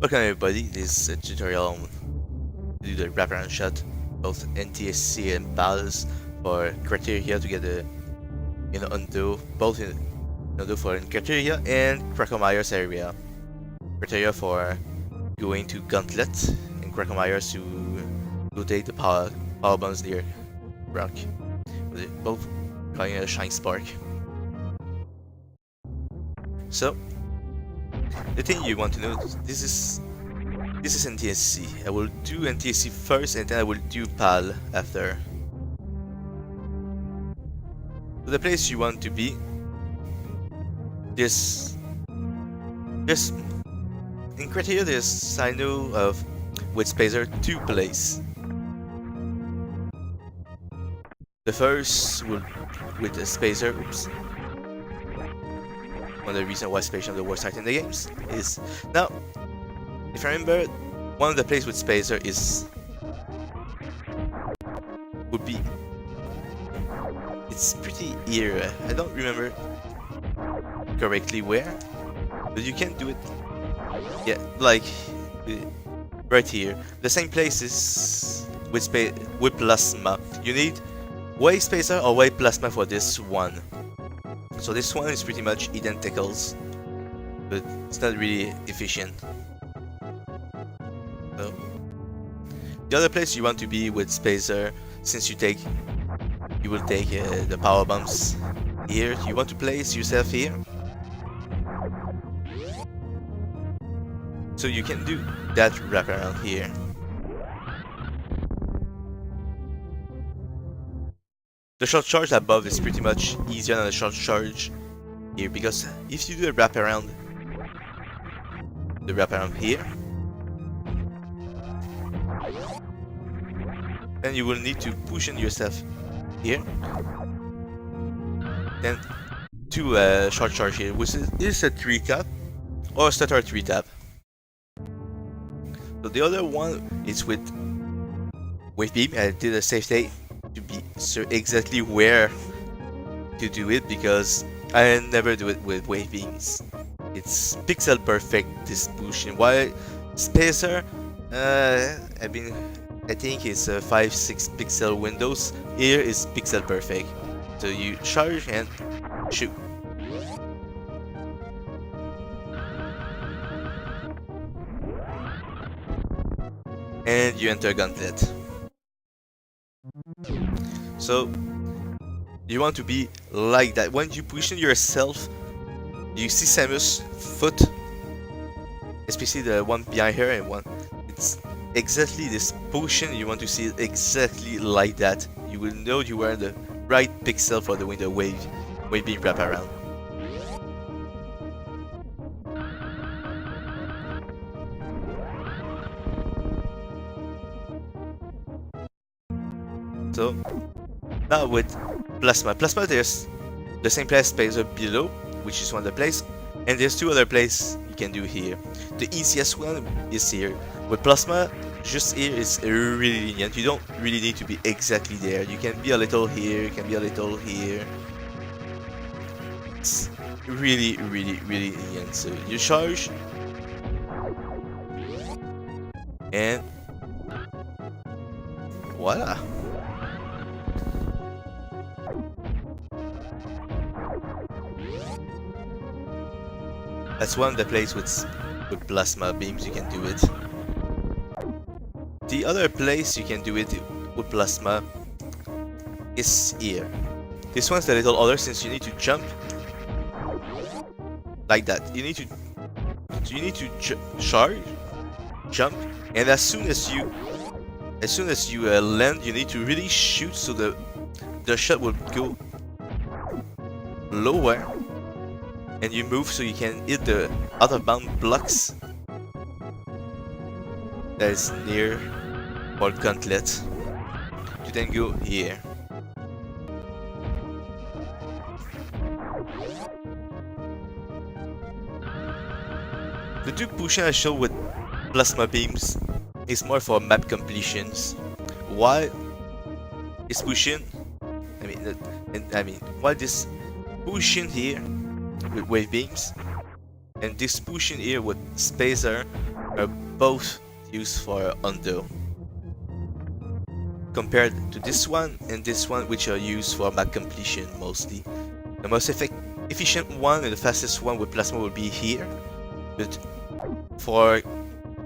Welcome everybody, this is a tutorial on do the wraparound shot, both NTSC and PALs for crateria to get the undo, both in undo for in crateria and Cracomyers area. Crateria for going to Gauntlet and Cracomyers to rotate the power bombs near Croc. Both calling it a shinespark. So the thing you want to know, this is NTSC. I will do NTSC first and then I will do PAL after. So the place you want to be, there's in criteria there's, I know of, with Spacer, two places. The first will with the Spacer, one of the reasons why Spacer is the worst site in the games is now. If I remember, one of the places with Spacer would be, it's pretty here. I don't remember correctly where, but you can do it. Yeah, like right here. The same place is with plasma. You need wave Spacer or wave plasma for this one. So this one is pretty much identicals, but it's not really efficient. So the other place you want to be with Spacer, since you will take the power bombs here. You want to place yourself here, so you can do that wraparound here. The short charge above is pretty much easier than the short charge here, because if you do the wraparound here, then you will need to push in yourself here, then to a short charge here, which is a 3-tap or a stutter 3-tap. So the other one is with wave beam. I did a save state to be sure exactly where to do it, because I never do it with wave beams. It's pixel perfect distribution. While Spacer, I think it's 5-6 pixel windows. Here is pixel perfect. So you charge and shoot. And you enter Gauntlet. So you want to be like that. When you position yourself, you see Samus' foot, especially the one behind her and one. It's exactly this position. You want to see it exactly like that. You will know you are in the right pixel for doing the wave beam wraparound. So now with plasma, there's the same place Spacer below, which is one of the places, and there's two other places you can do here. The easiest one is here. With plasma, just here is really lenient. You don't really need to be exactly there. You can be a little here, you can be a little here. It's really lenient. So you charge and voila. That's one of the places with plasma beams you can do it. The other place you can do it with plasma is here. This one's a little other, since you need to jump like that. You need to charge, jump, and as soon as you land, you need to really shoot, so the shot will go lower. And you move so you can hit the out-of-bound blocks that is near or Gauntlet. You then go here. The two pushing I show with plasma beams is more for map completions. While it's pushing, while this pushing here with wave beams, and this pushing here with Spacer are both used for undo, compared to this one and this one, which are used for map completion mostly. The most efficient one and the fastest one with plasma will be here, but for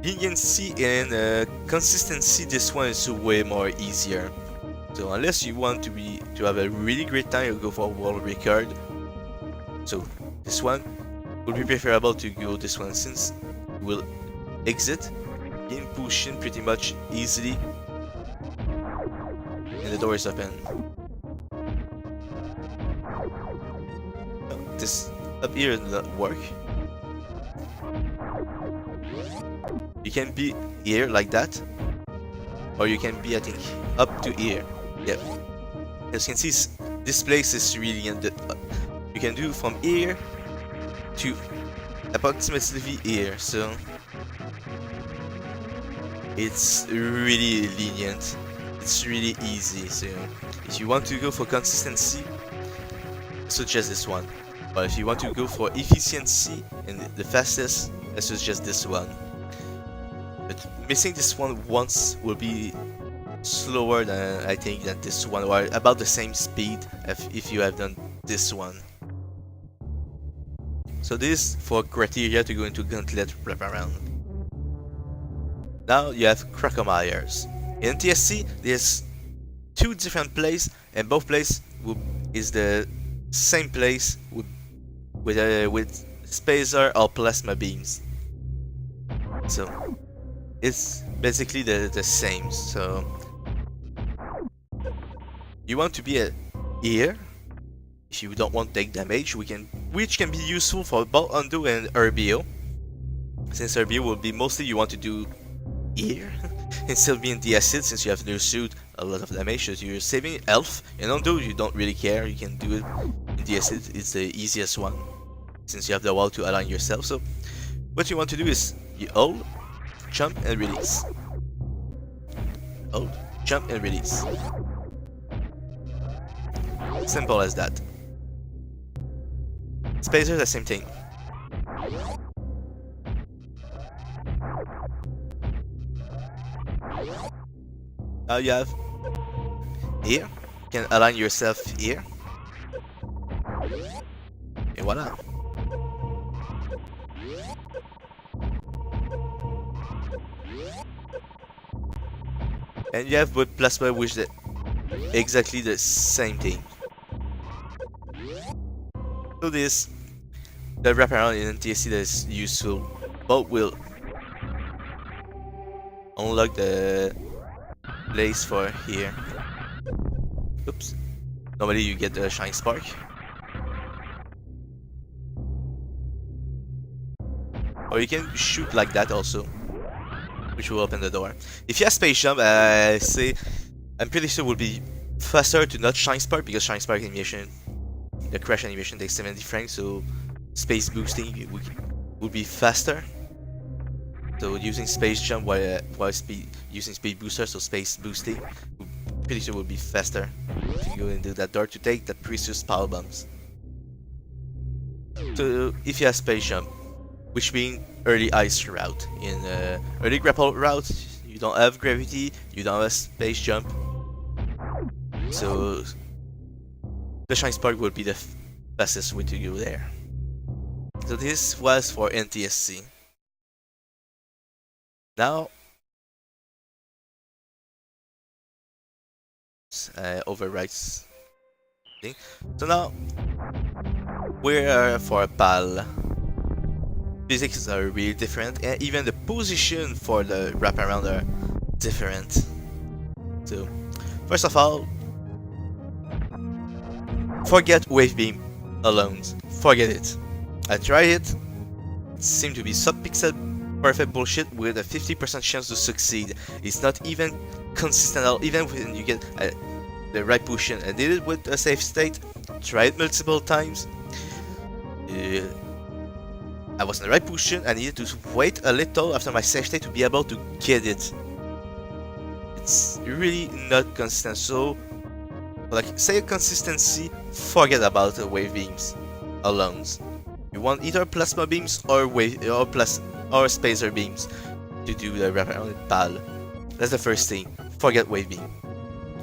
leniency and consistency, this one is way more easier. So unless you want to have a really great time, you'll go for a world record. So this one would be preferable to go this one, since you will exit in pushing pretty much easily and the door is open. This up here does not work. You can be here like that, or you can be, I think, up to here. Yep. As you can see, this place is really in the. You can do from here to approximately here, so it's really lenient. It's really easy. So if you want to go for consistency, suggest this one. But if you want to go for efficiency and the fastest, I suggest this one. But missing this one once will be slower than, I think, than this one, or about the same speed if you have done this one. So this for criteria to go into gauntlet wraparound. Now you have crocomires. In NTSC, there's two different places, and both places is the same place with spacer or plasma beams. So it's basically the same. So you want to be here if you don't want to take damage, which can be useful for both undo and RBO. Since RBO will be mostly you want to do here and still be in the acid, since you have to shoot a lot of damage, so you're saving health. And undo, you don't really care, you can do it in the acid. It's the easiest one since you have the wall to align yourself. So what you want to do is you hold, jump and release, hold, jump and release. Simple as that. Spacer, the same thing. Now you have here, you can align yourself here, and voila. And you have with plasma, which is exactly the same thing. So this, the wraparound in NTSC that is useful, both will unlock the place for here. Oops. Normally you get the shinespark. Or you can shoot like that also, which will open the door. If you have space jump, I'm pretty sure it will be faster to not shinespark, because shinespark animation, the crash animation takes 70 frames, so space boosting would be faster. So using space jump while using speed booster, so space boosting, pretty sure will be faster to go into that door to take that precious power bombs. So if you have space jump, which means early ice route, in early grapple route, you don't have gravity, you don't have space jump, so the shinespark will be the fastest way to go there. So this was for NTSC. Now, overwrites thing. So now we're for PAL. Physics are really different, and even the position for the wraparound are different. So first of all, forget wave beam alone. Forget it. I tried it. It seemed to be sub-pixel perfect bullshit with a 50% chance to succeed. It's not even consistent at all, even when you get the right position. I did it with a safe state, tried multiple times. I was in the right position, I needed to wait a little after my safe state to be able to get it. It's really not consistent, so like say consistency, forget about the wave beams alone. You want either plasma beams or spacer beams. to do the wraparound with PAL. That's the first thing. Forget wave beam.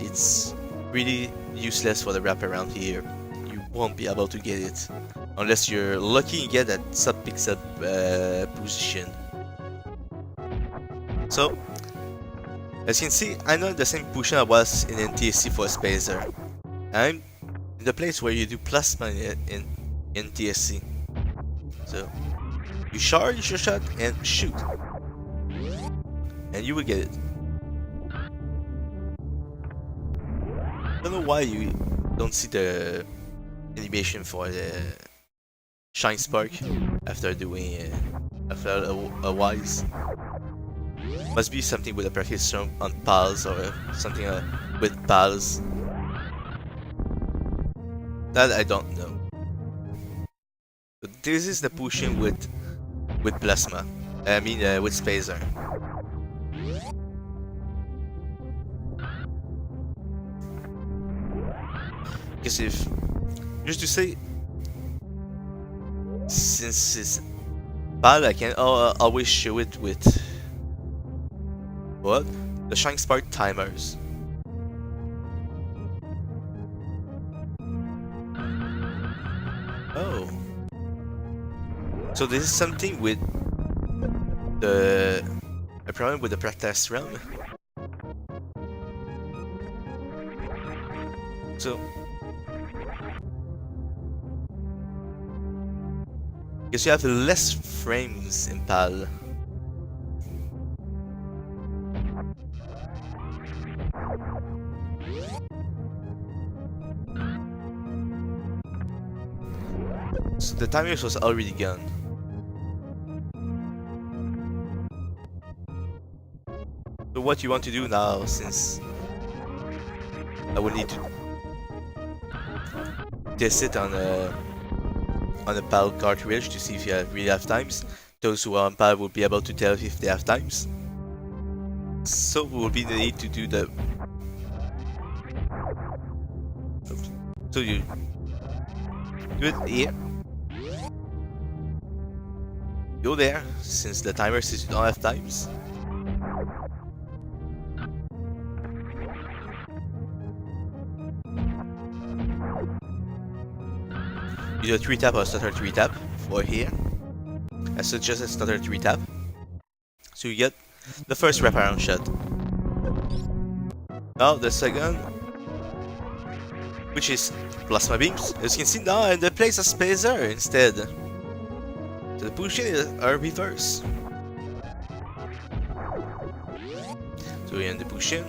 It's really useless for the wraparound here. You won't be able to get it unless you're lucky and get that sub-pixel position. So, as you can see, I'm not in the same position I was in NTSC for Spacer. I'm in the place where you do plasma in NTSC. So, you charge your shot and shoot. And you will get it. I don't know why you don't see the animation for the shinespark after doing after a while. Must be something with a practice on PALs or something with PALs. That I don't know. But this is the pushing with plasma. I mean with Spacer. Because if just to say, since it's PAL, I can always show it with what? The shinespark timers. Oh. So this is something with a problem with the practice realm. So because you have less frames in PAL. So the timers was already gone. So what you want to do now, since I will need to test it on a PAL cartridge to see if you really have times. Those who are on PAL will be able to tell if they have times. So we will be the need to do the. So you do it here. Go there, since the timer says you don't have times. You do a 3-tap or stutter 3-tap for here. I suggest a stutter 3-tap. So you get the first wraparound shot. Now the second, which is plasma beams. As you can see now, and they place a Spacer instead. So the push-in is a reverse. So we're in the push-in.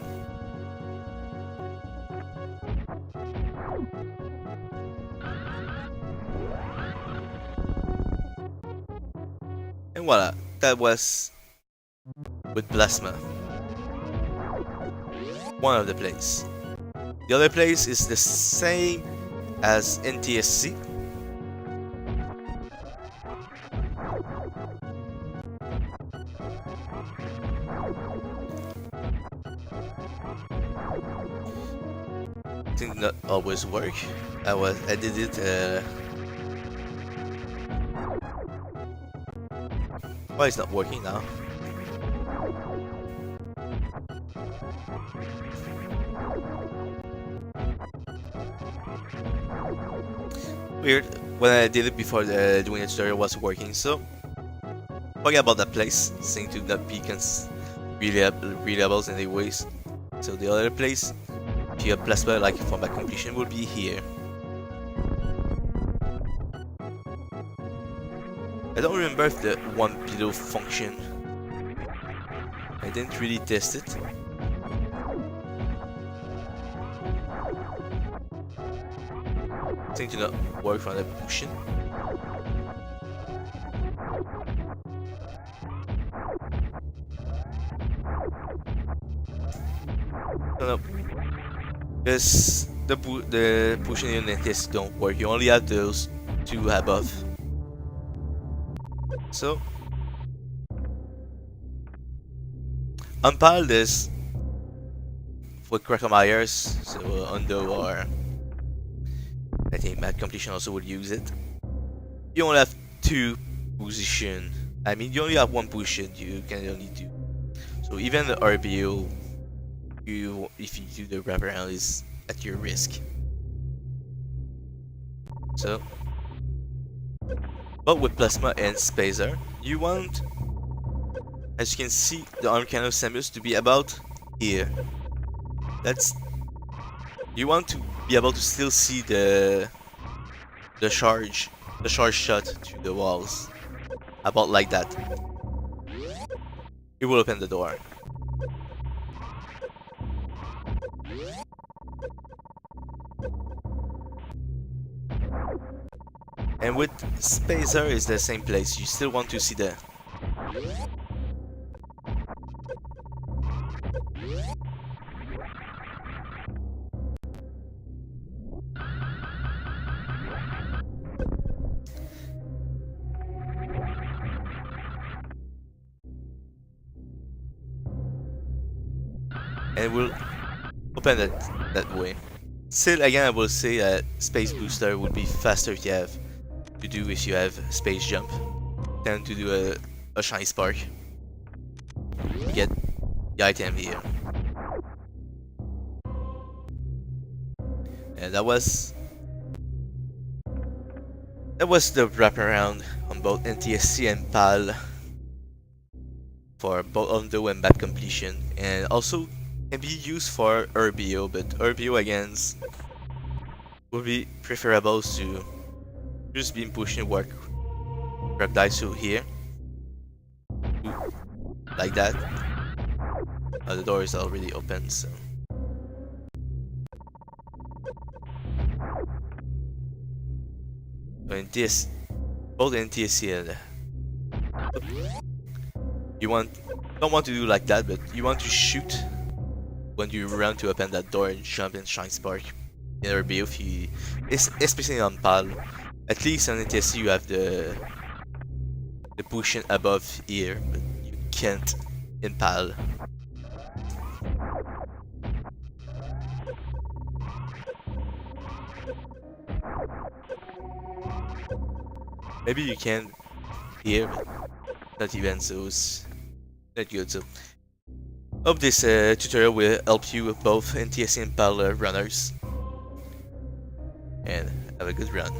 And voila, that was with plasma. One of the plays. The other place is the same as NTSC. Did not always work. I did it. Why it's not working now? Weird. When I did it before doing the tutorial was working, so forget about that place. Seem to not be reliable in any ways. So the other place, if you have plasma like for my completion, will be here. I don't remember if the one below function. I didn't really test it. Seems to not work from the push-in. No, because the push-in units don't work. You only have those two above. So on PAL this with Crackermeyers, so Undo or I think Mad Completion also would use it. You only have two position. I mean, you only have one position. You can only do So even the RBO, if you do the wraparound, is at your risk. So, but with Plasma and Spacer, you want, as you can see, the arm cannon Samus to be about here. That's, you want to be able to still see the charge shot to the walls, about like that. It will open the door. And with Spacer is the same place. You still want to see the and it will open that way. Still, again, I will say that Space Booster would be faster if you have Space Jump than to do a shinespark. You get the item here. And that was the wraparound on both NTSC and PAL for both undo and map completion, and also can be used for RBO, but RBO again would be preferable to just being pushing work dice through here, like that. The door is already open, so. In this, both NTSC and you don't want to do like that, but you want to shoot when you run to open that door and jump and shinespark. In RBO, if you, especially on PAL, at least on NTSC you have the pushing above here, but you can't in PAL. Maybe you can here, but not even, so it's not good. So hope this tutorial will help you with both NTSC and PAL runners, and have a good run.